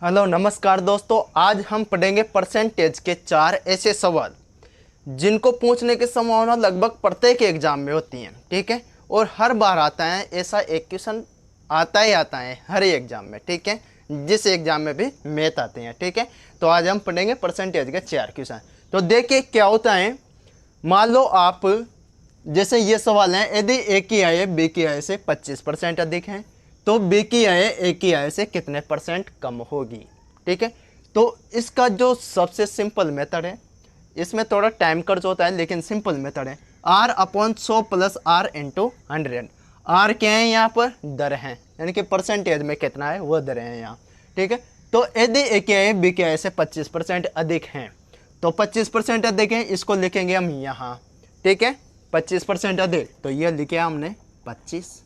Hello नमस्कार दोस्तों, आज हम पढ़ेंगे परसेंटेज के 4 ऐसे सवाल जिनको पूछने की संभावना लगभग प्रत्येक एग्जाम में होती है। ठीक है, और हर बार आता है, ऐसा एक क्वेश्चन आता है हर एग्जाम में। ठीक है, जिस एग्जाम में भी मैथ आते हैं। ठीक है, तो आज हम पढ़ेंगे परसेंटेज के 4 क्वेश्चन। तो देखिए क्या होता है। मान लो आप, जैसे ये सवाल है, यदि ए की आय बी की आय से 25% अधिक है तो बी की आय ए की आय से कितने परसेंट कम होगी। ठीक है, तो इसका जो सबसे सिंपल मेथड है, इसमें थोड़ा टाइम खर्च होता है लेकिन सिंपल मेथड है, R upon 100 plus R into 100। R क्या है यहाँ पर? दर है, यानी कि परसेंटेज में कितना है वो दर है यहाँ। ठीक है, तो यदि ए की आय बी की आय से 25% अधिक हैं तो 25% अधिक है, इसको लिखेंगे हम यहाँ। ठीक है, 25% अधिक, तो ये लिखे हमने 25%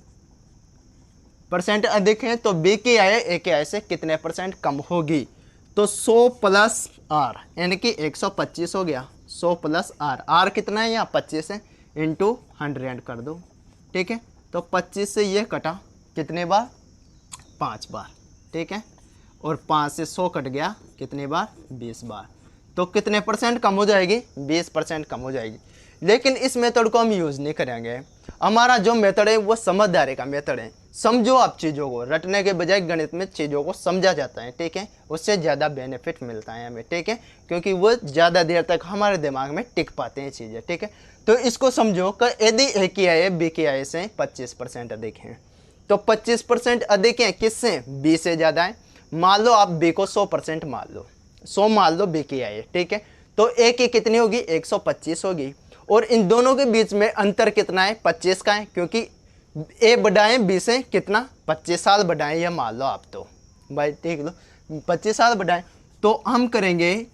अधिक है तो बी की आय ए की आय से कितने परसेंट कम होगी। तो 100 प्लस आर यानी कि 125 हो गया। 100 प्लस आर, आर कितना है यहाँ? 25 है, इंटू 100 कर दो। ठीक है, तो 25 से ये कटा कितने बार? 5 बार। ठीक है, और 5 से 100 कट गया कितने बार? 20 बार। तो कितने परसेंट कम हो जाएगी? 20% कम हो जाएगी। लेकिन इस मेथड को हम यूज़ नहीं करेंगे। हमारा जो मेथड है वो समझदारी का मेथड है। समझो आप चीज़ों को, रटने के बजाय गणित में चीज़ों को समझा जाता है। ठीक है, उससे ज़्यादा बेनिफिट मिलता है हमें। ठीक है, क्योंकि वो ज़्यादा देर तक हमारे दिमाग में टिक पाते हैं चीज़ें। ठीक है, तो इसको समझो कि यदि ए की आय बी की आय से 25% अधिक है तो 25% अधिक है किससे? बी से ज़्यादा है। मान लो आप बी को 100% मान लो, 100 मान लो बी की आय। ठीक है, तो ए की कितनी होगी? 125 होगी। और इन दोनों के बीच में अंतर कितना है? 25 का है, क्योंकि ए बड़ा है बी से कितना? 25 साल बड़ा है, यह मान लो आप। तो भाई देख लो, 25 साल बड़ा है। तो हम करेंगे,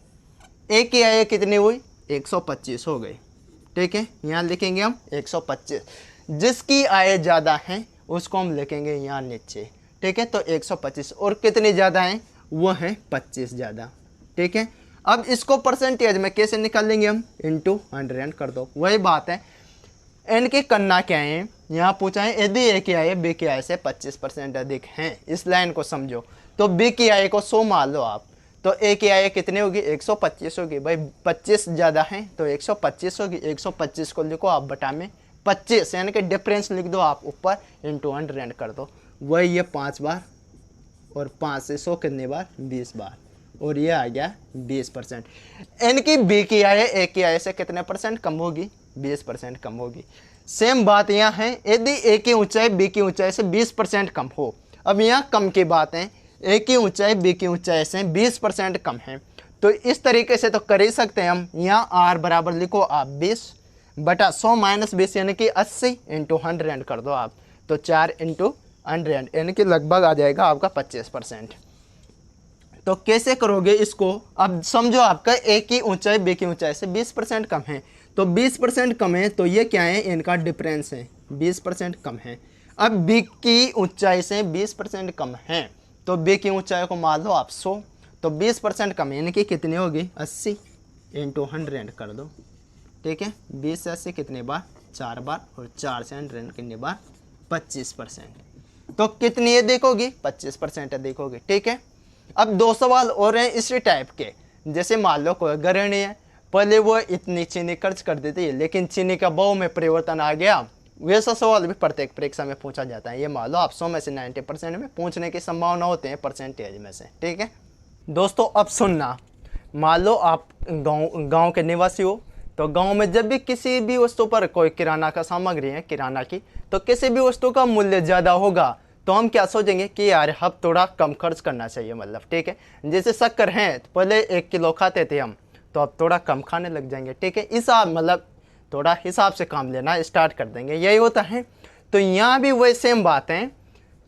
ए की आय कितनी हुई? 125 हो गई। ठीक है, यहाँ लिखेंगे हम 125। जिसकी आय ज़्यादा है उसको हम लिखेंगे यहाँ नीचे। ठीक है, तो 125, और कितनी ज़्यादा है? वो है 25 ज़्यादा। ठीक है, अब इसको परसेंटेज में कैसे निकालेंगे हम? इंटू 100 कर दो। वही बात है, इनके करना क्या है, यहाँ पूछा है यदि ए की आय बी की आय से 25% अधिक हैं। इस लाइन को समझो। तो बी की आय को 100 मान लो आप, तो ए की आय कितनी होगी? 125 होगी। भाई 25 ज़्यादा है तो 125 होगी। 125 को लिखो आप बटा में 25, यानी कि डिफरेंस लिख दो आप ऊपर, इंटू 100 कर दो। वही ये 5 बार, और 5 से 100 कितने बार? 20 बार, और ये आ गया 20%। इनकी बी की आय ए की आय से कितने परसेंट कम होगी? 20% कम होगी। सेम बात यहाँ है, यदि ए की ऊंचाई बी की ऊंचाई से 20% कम हो। अब यहाँ कम की बात है, ए की ऊंचाई बी की ऊंचाई से 20% कम है, तो इस तरीके से तो कर ही सकते हैं हम। यहाँ आर बराबर लिखो आप 20 बटा 100 माइनस 20 यानी कि 80 इंटू 100 कर दो आप, तो 4 इंटू 100 यानी कि लगभग आ जाएगा आपका 25%। तो कैसे करोगे इसको? अब समझो आपका ए की ऊंचाई बी की ऊंचाई से 20% कम है, तो 20% कम है तो ये क्या है? इनका डिफरेंस है, 20% कम है। अब बी की ऊंचाई से 20% कम है तो बी की ऊंचाई को मान लो आप 100, तो 20% कम है यानी कि कितनी होगी? 80 इंटू 100 कर दो। ठीक है, 20 से 80 कितने बार? 4 बार, और 4 से 100 कितने बार? 25%। तो कितनी है देखोगी? 25% देखोगे। ठीक है, अब 2 सवाल और हैं इसी टाइप के। जैसे मान लो कोई गृहिणी है, पहले वो इतनी चीनी खर्च कर देती है लेकिन चीनी का भाव में परिवर्तन आ गया। वैसा सवाल भी प्रत्येक परीक्षा में पूछा जाता है। ये मान लो आप 100 में से 90% में पूछने की संभावना होते हैं परसेंटेज में से। ठीक है दोस्तों, अब सुनना। मान लो आप गांव के निवासी हो, तो गांव में जब भी किसी भी वस्तु पर, कोई किराना का सामग्री है किराना की, तो किसी भी वस्तु का मूल्य ज़्यादा होगा तो हम क्या सोचेंगे कि यार अब थोड़ा कम खर्च करना चाहिए। मतलब ठीक है, जैसे शक्कर है तो पहले 1 किलो खाते थे हम, तो अब थोड़ा कम खाने लग जाएंगे। ठीक है, हिसाब मतलब थोड़ा हिसाब से काम लेना स्टार्ट कर देंगे, यही होता है। तो यहाँ भी वही सेम बात है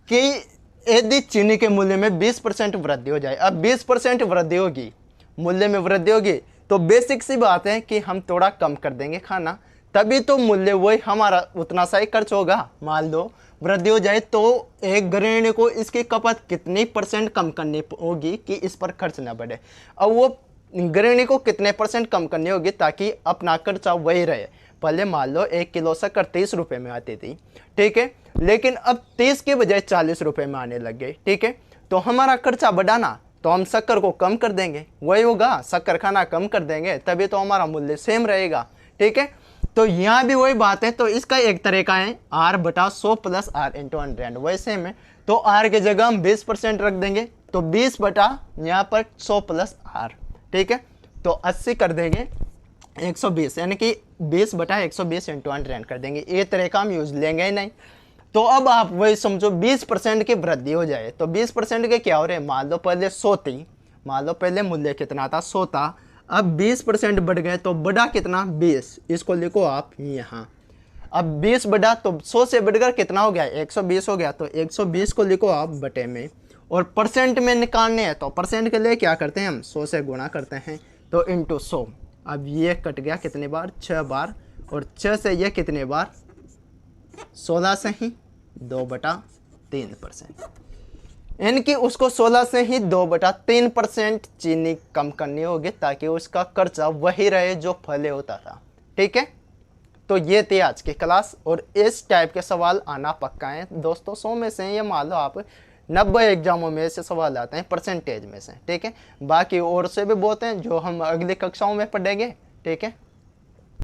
कि यदि चीनी के मूल्य में 20% वृद्धि हो जाए, अब 20% वृद्धि होगी, मूल्य में वृद्धि होगी, तो बेसिक सी बात है कि हम थोड़ा कम कर देंगे खाना, तभी तो मूल्य वही हमारा उतना सा ही खर्च होगा। मान लो वृद्धि हो जाए तो एक गृहिणी को इसकी खपत कितनी % कम करनी होगी कि इस पर खर्च ना बढ़े। अब वो गृहिणी को कितने % कम करनी होगी ताकि अपना खर्चा वही रहे। पहले मान लो 1 किलो शक्कर 30 रुपये में आती थी, ठीक है, लेकिन अब 30 के बजाय 40 रुपये में आने लग गई। ठीक है, तो हमारा खर्चा बढ़ाना तो हम शक्कर को कम कर देंगे, वही होगा, शक्कर खाना कम कर देंगे तभी तो हमारा मूल्य सेम रहेगा। ठीक है, तो यहाँ भी वही बात है। तो इसका एक तरीका है R बटा 100 प्लस R इंटू 100, वही सेम है। तो R की जगह हम 20% रख देंगे, तो 20 बटा यहाँ पर 100 प्लस R। ठीक है, तो 80 कर देंगे 120, यानी कि 20 बटा 120 इंटू 100 कर देंगे। ये तरीका हम यूज लेंगे ही नहीं। तो अब आप वही समझो 20% की वृद्धि हो जाए, तो 20% के क्या हो रहे हैं, मान लो पहले 100 थी, मान लो पहले मूल्य कितना था, 100 था, अब 20% बढ़ गए तो बढ़ा कितना, 20, इसको लिखो आप यहाँ। अब 20 बढ़ा तो 100 से बढ़कर कितना हो गया, 120 हो गया, तो 120 को लिखो आप बटे में, और परसेंट में निकालने हैं तो परसेंट के लिए क्या करते हैं हम, 100 से गुणा करते हैं, तो इंटू 100। अब ये कट गया कितने बार, 6 बार, और 6 से ये कितने बार, 16 से ही 2/3%, यानी कि उसको 16 से ही 2/3% चीनी कम करनी होगी ताकि उसका खर्चा वही रहे जो पहले होता था। ठीक है, तो ये थी आज की क्लास, और इस टाइप के सवाल आना पक्का है दोस्तों। 100 में से ये मान लो आप 90 एग्जामों में से सवाल आते हैं परसेंटेज में से। ठीक है, बाकी और से भी बहुत हैं जो हम अगली कक्षाओं में पढ़ेंगे। ठीक है।